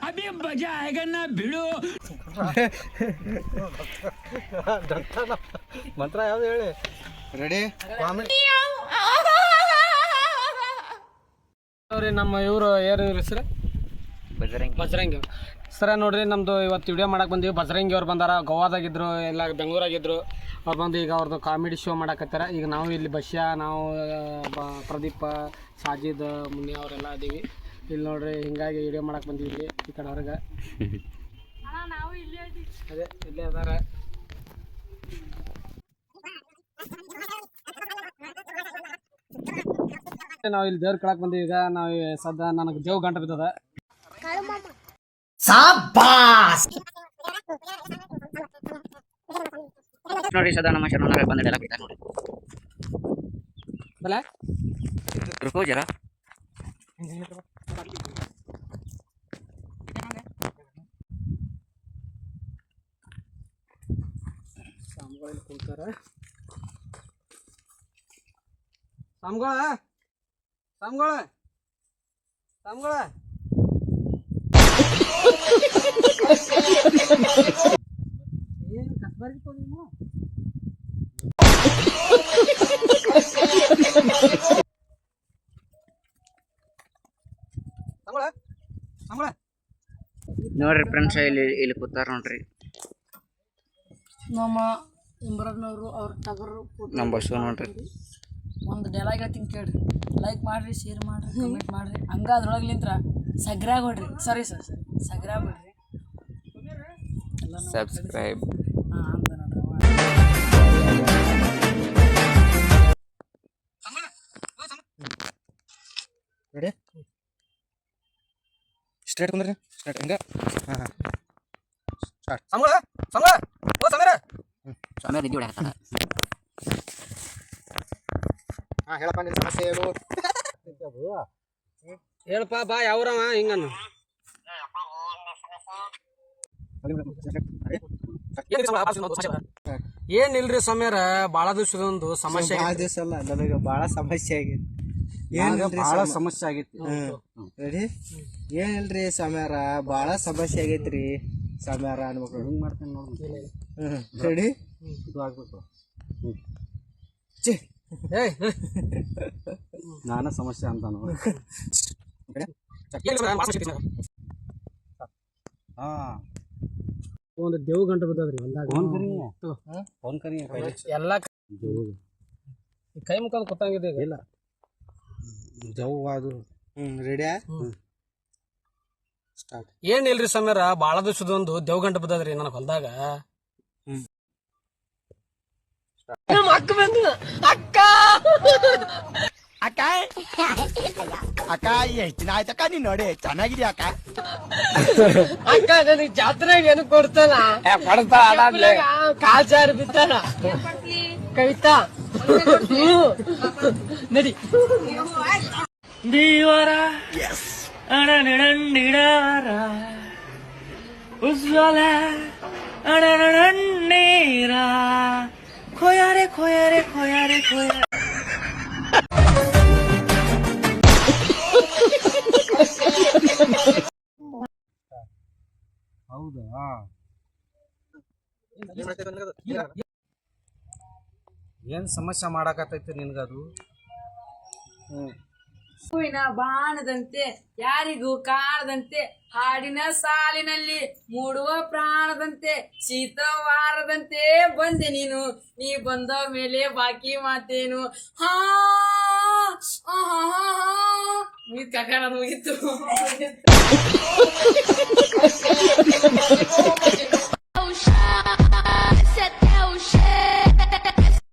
अभी मजा आएगा ना भिड़ो ಮಂತ್ರ ಯಾವ್ದು ಹೇಳಿ ರೆಡಿ ನೋಡ್ರಿ ನಮ್ಮ ಇವರು ಯಾರು ಇವ್ರ ಹೆಸರು ಬಜರಂಗಿ ಸರ ನೋಡ್ರಿ ನಮ್ದು ಇವತ್ತು ವಿಡಿಯೋ ಮಾಡಕ್ಕೆ ಬಂದೀವಿ. ಬಜರಂಗಿ ಅವ್ರು ಬಂದಾರ, ಗೋವಾದಾಗಿದ್ರು, ಎಲ್ಲ ಬೆಂಗಳೂರಾಗಿದ್ರು. ಅವ್ರು ಬಂದು ಈಗ ಅವ್ರದ್ದು ಕಾಮಿಡಿ ಶೋ ಮಾಡಕತ್ತಾರ. ಈಗ ನಾವು ಇಲ್ಲಿ ಬಶ್ಯಾ, ನಾವು ಪ್ರದೀಪ, ಸಾಜಿದ್, ಮುನಿ ಅವರೆಲ್ಲ ಅದೀವಿ ಇಲ್ಲಿ ನೋಡ್ರಿ. ಹಿಂಗಾಗಿ ವಿಡಿಯೋ ಮಾಡಕ್ಕೆ ಬಂದೀವಿ ಇಲ್ಲಿ ಈ ಕಡೆ ಹೊರಗೆ. ಅದೇ ಇಲ್ಲೇ ಅದಾರ. ನಾವು ಇಲ್ಲಿ ದೇವ್ರ ಕಳಕ್ ಬಂದೀವಿ. ಈಗ ನಾವು ಸದ್ಯ ನನಗೆ ದೇವ್ ಗಂಟೆ ಬಿದ್ದದ. ನೋಡಿ ಸದಾ ನಮ್ಮ ಶರಣಾಗ ಬಂದೆಲ್ಲ ಬಿಡ್ತಾರೆ ನೋಡಿ. ಬಲ रुको जरा ಸಾಮ್ಗಳು ಕುಂತಾರ. ಸಾಮ್ಗಳ ಸಾಮ್ಗಳ ಸಾಮ್ಗಳ ಏನು ಕಸ್ಬಾರಿತ್ತು ನೀವು ನೋಡ್ರಿ ಫ್ರೆಂಡ್ಸ್, ಇಲ್ಲಿ ಕೂತಾರ ನೋಡ್ರಿ ನಮ್ಮ ಇಂಬ್ರನ್ನವರು ಅವ್ರ ಟಗರು ನಮ್ಮ ಬಸ್ಸು ನೋಡ್ರಿ. ಒಂದು ಡೈಲಾಗ್ ಹೇಳ್ತೀನಿ ಕೇಳ್ರಿ. ಲೈಕ್ ಮಾಡಿರಿ, ಶೇರ್ ಮಾಡಿರಿ, ಕಮೆಂಟ್ ಮಾಡಿರಿ. ಹಂಗ ಅದ್ರೊಳಗ್ಲಿಂತ್ರ ಸಗ್ರಾಗ್ ಹೊಡ್ರಿ. ಸರಿ ಸರ್ ಸಗ್ರಾಗ್ ಹೊಡ್ರಿ, ಸಬ್ಸ್ಕ್ರೈಬ್. ಹಾಂ ಅಂತ ನೋಡ್ರಿ. Ready straight ಕುಂದ್ರಿ. ಸ್ಟ್ರೇಟ್ ಹಿಂಗೆ. ಹಾಂ ಹಾಂ ಸ್ಟಾರ್ಟ್. ಸಂಬಳ ಸಂಬಳ ಓ ಸಮೀರ ಸಮಯ ನಿದ್ದೆ ಹೊಡ್ಯಾಕತ್ತಾನ. ಹಾಂ ಹೇಳಪ್ಪ ನಿನ್ನ ಸಮಸ್ಯೆ ಏನು? ಹೇಳಪ್ಪ ಬಾ ಯಾವ್ರವ ಹಿಂಗನ್ನು. ಏನಿಲ್ರಿ ಸೌಮ್ಯರ, ಭಾಳ ದಿವ್ಸದೊಂದು ಸಮಸ್ಯೆ. ಭಾಳ ದಿವಸ ಅಲ್ಲ, ನನಗೆ ಭಾಳ ಸಮಸ್ಯೆ ಆಗೈತಿ. ಭಾಳ ಸಮಸ್ಯೆ ಆಗೈತಿ. ರೆಡಿ ಏನಿಲ್ರಿ ಸ್ವಾಮ್ಯಾರ, ಭಾಳ ಸಮಸ್ಯೆ ಆಗೈತ್ರಿ ಸ್ವಾಮ್ಯಾರ ಅನ್ಬೇಕು. ಹಿಂಗೆ ಮಾಡ್ತೇನೆ ನೋಡಿ. ರೆಡಿ ಇದು ಆಗ್ಬೇಕು. ಚಿ ನಾನ ಸಮಸ್ಯೆ ಅಂತಾನು. ಹಾಂ ಒಂದು ದೇವ್ ಗಂಟೆ ಬಿದ್ದದ್ರಿ ಹೊಲ್ದಾಗ. ಎಲ್ಲ ಕೈ ಮುಖ ಗೊತ್ತಾಗಿದೆ. ಇಲ್ಲ ಜವ್ ಅದು. ರೆಡಿಯಾ ಸ್ಟಾರ್ಟ್. ಏನಿಲ್ರಿ ಸಮೀರ, ಭಾಳ ದಿವ್ಸದೊಂದು ದೇವ್ ಗಂಟೆ ಬಿದ್ದದ್ರಿ ನನಗೆ ಹೊಲ್ದಾಗ. ಅಕ್ಕ ಅಕ್ಕ ಎಷ್ಟು ದಿನ ಆಯ್ತಕ್ಕ ನೀನ್ ನೋಡಿ ಚೆನ್ನಾಗಿದ್ಯಾ ಅಕ್ಕ? ಅಕ್ಕ ನನಗೆ ಜಾತ್ರೆಗೆ ಏನು ಕೊಡ್ತಾನ ಕಾಲ್ಚಾರ ಬಿತ್ತಾನ ಕವಿತಾ ನಡಿ ದೀವರ ಅಣನೀರ ಉಜ್ವಲ ಅಣನೀರ ಖೋಯಾರೆ ಖೋಯಾರೆ ಖೋಯಾರೆ ಖೋಯಾರೆ. ಹೌದಾ? ಏನ್ ಸಮಸ್ಯೆ ಮಾಡಾಕತ್ತೈತಿ ನಿನ್ಗದು? ಹೂವಿನ ಬಾಣದಂತೆ ಯಾರಿಗೂ ಕಾಣದಂತೆ, ಹಾಡಿನ ಸಾಲಿನಲ್ಲಿ ಮೂಡುವ ಪ್ರಾಣದಂತೆ, ಶೀತವಾರದಂತೆ ಬಂದೆ ನೀನು, ನೀ ಬಂದ ಮೇಲೆ ಬಾಕಿ ಮಾತೇನು. ಹಾ ಮುಗಿತು ಕಕ್ಕ, ಮುಗಿತು.